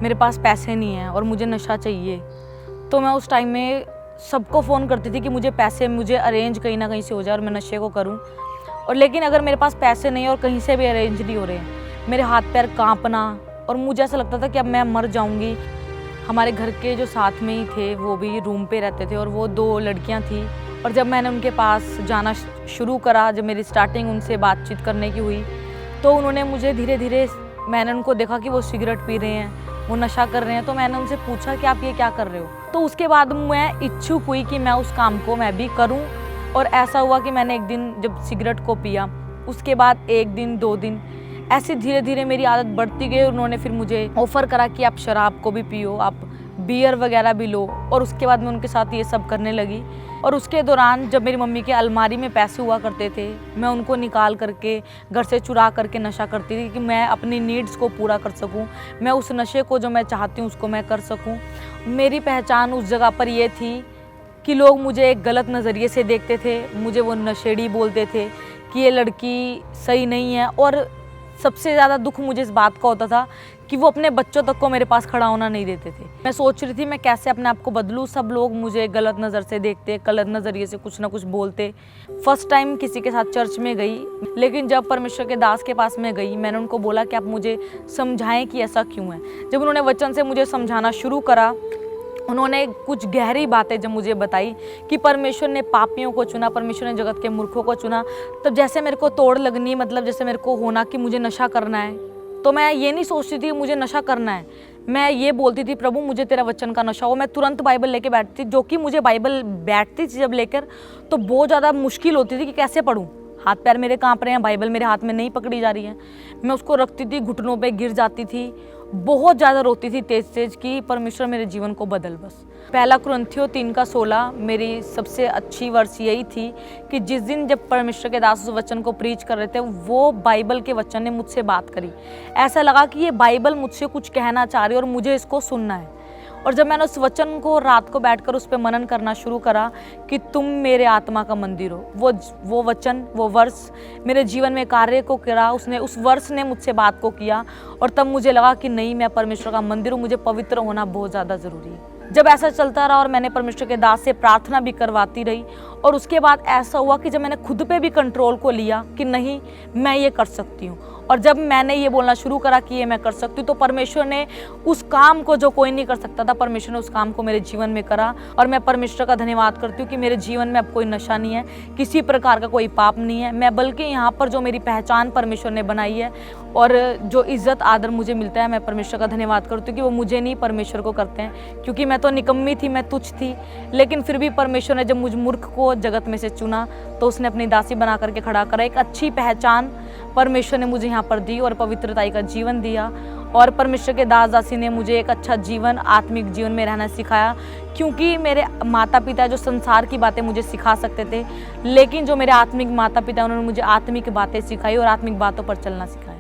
मेरे पास पैसे नहीं हैं और मुझे नशा चाहिए, तो मैं उस टाइम में सबको फ़ोन करती थी कि मुझे पैसे मुझे अरेंज कहीं ना कहीं से हो जाए और मैं नशे को करूं। और लेकिन अगर मेरे पास पैसे नहीं और कहीं से भी अरेंज नहीं हो रहे हैं, मेरे हाथ पैर कांपना और मुझे ऐसा लगता था कि अब मैं मर जाऊंगी। हमारे घर के जो साथ में ही थे वो भी रूम पे रहते थे और वो 2 लड़कियां थी। और जब मैंने उनके पास जाना शुरू करा, जब मेरी स्टार्टिंग उनसे बातचीत करने की हुई, तो उन्होंने मुझे धीरे धीरे, मैंने उनको देखा कि वो सिगरेट पी रहे हैं, वो नशा कर रहे हैं, तो मैंने उनसे पूछा कि आप ये क्या कर रहे हो। तो उसके बाद मैं इच्छुक हुई कि मैं उस काम को मैं भी करूं। और ऐसा हुआ कि मैंने एक दिन जब सिगरेट को पिया, उसके बाद 1 दिन 2 दिन ऐसे धीरे धीरे मेरी आदत बढ़ती गई। उन्होंने फिर मुझे ऑफ़र करा कि आप शराब को भी पियो, आप बियर वगैरह भी लो। और उसके बाद मैं उनके साथ ये सब करने लगी। और उसके दौरान जब मेरी मम्मी के अलमारी में पैसे हुआ करते थे, मैं उनको निकाल करके घर से चुरा करके नशा करती थी कि मैं अपनी नीड्स को पूरा कर सकूं, मैं उस नशे को जो मैं चाहती हूं उसको मैं कर सकूं। मेरी पहचान उस जगह पर ये थी कि लोग मुझे एक गलत नज़रिए से देखते थे, मुझे वो नशेड़ी बोलते थे कि ये लड़की सही नहीं है। और सबसे ज़्यादा दुख मुझे इस बात का होता था कि वो अपने बच्चों तक को मेरे पास खड़ा होना नहीं देते थे। मैं सोच रही थी मैं कैसे अपने आप को बदलूँ। सब लोग मुझे गलत नज़र से देखते, गलत नज़रिए से कुछ ना कुछ बोलते। फर्स्ट टाइम किसी के साथ चर्च में गई, लेकिन जब परमेश्वर के दास के पास में गई, मैंने उनको बोला कि आप मुझे समझाएं कि ऐसा क्यों है। जब उन्होंने वचन से मुझे समझाना शुरू करा, उन्होंने कुछ गहरी बातें जब मुझे बताई कि परमेश्वर ने पापियों को चुना, परमेश्वर ने जगत के मूर्खों को चुना, तब जैसे मेरे को तोड़ लगनी, मतलब जैसे मेरे को होना कि मुझे नशा करना है। तो मैं ये नहीं सोचती थी मुझे नशा करना है, मैं ये बोलती थी प्रभु मुझे तेरा वचन का नशा हो। मैं तुरंत बाइबल लेके बैठती थी, जो कि मुझे बाइबल बैठती थी जब लेकर तो बहुत ज़्यादा मुश्किल होती थी कि कैसे पढूं। हाथ पैर मेरे कांप रहे हैं, बाइबल मेरे हाथ में नहीं पकड़ी जा रही है। मैं उसको रखती थी, घुटनों पे गिर जाती थी, बहुत ज़्यादा रोती थी तेज तेज कि परमेश्वर मेरे जीवन को बदल बस। 1 कुरिन्थियों 3:16 मेरी सबसे अच्छी वर्ष यही थी कि जिस दिन जब परमेश्वर के दास उस वचन को प्रीच कर रहे थे, वो बाइबल के वचन ने मुझसे बात करी। ऐसा लगा कि ये बाइबल मुझसे कुछ कहना चाह रही है और मुझे इसको सुनना है। और जब मैंने उस वचन को रात को बैठकर उस पर मनन करना शुरू करा कि तुम मेरे आत्मा का मंदिर हो, वो वचन, वो वर्ष मेरे जीवन में कार्य को करा। उस वर्ष ने मुझसे बात को किया और तब मुझे लगा कि नहीं, मैं परमेश्वर का मंदिर हूँ, मुझे पवित्र होना बहुत ज़्यादा ज़रूरी है। जब ऐसा चलता रहा और मैंने परमेश्वर के दास से प्रार्थना भी करवाती रही, और उसके बाद ऐसा हुआ कि जब मैंने खुद पे भी कंट्रोल को लिया कि नहीं मैं ये कर सकती हूँ, और जब मैंने ये बोलना शुरू करा कि ये मैं कर सकती हूँ, तो परमेश्वर ने उस काम को जो कोई नहीं कर सकता था, परमेश्वर ने उस काम को मेरे जीवन में करा। और मैं परमेश्वर का धन्यवाद करती हूँ कि मेरे जीवन में अब कोई नशा नहीं है, किसी प्रकार का कोई पाप नहीं है। मैं बल्कि यहाँ पर जो मेरी पहचान परमेश्वर ने बनाई है और जो इज्जत आदर मुझे मिलता है, मैं परमेश्वर का धन्यवाद करती हूँ कि वो मुझे नहीं परमेश्वर को करते हैं, क्योंकि मैं तो निकम्मी थी, मैं तुच्छ थी। लेकिन फिर भी परमेश्वर ने जब मुझ मूर्ख को जगत में से चुना, तो उसने अपनी दासी बना करके खड़ा करा। एक अच्छी पहचान परमेश्वर ने मुझे यहाँ पर दी और पवित्रताई का जीवन दिया। और परमेश्वर के दास दासी ने मुझे एक अच्छा जीवन, आत्मिक जीवन में रहना सिखाया, क्योंकि मेरे माता पिता जो संसार की बातें मुझे सिखा सकते थे, लेकिन जो मेरे आत्मिक माता पिता उन्होंने मुझे आत्मिक बातें सिखाई और आत्मिक बातों पर चलना सिखाया।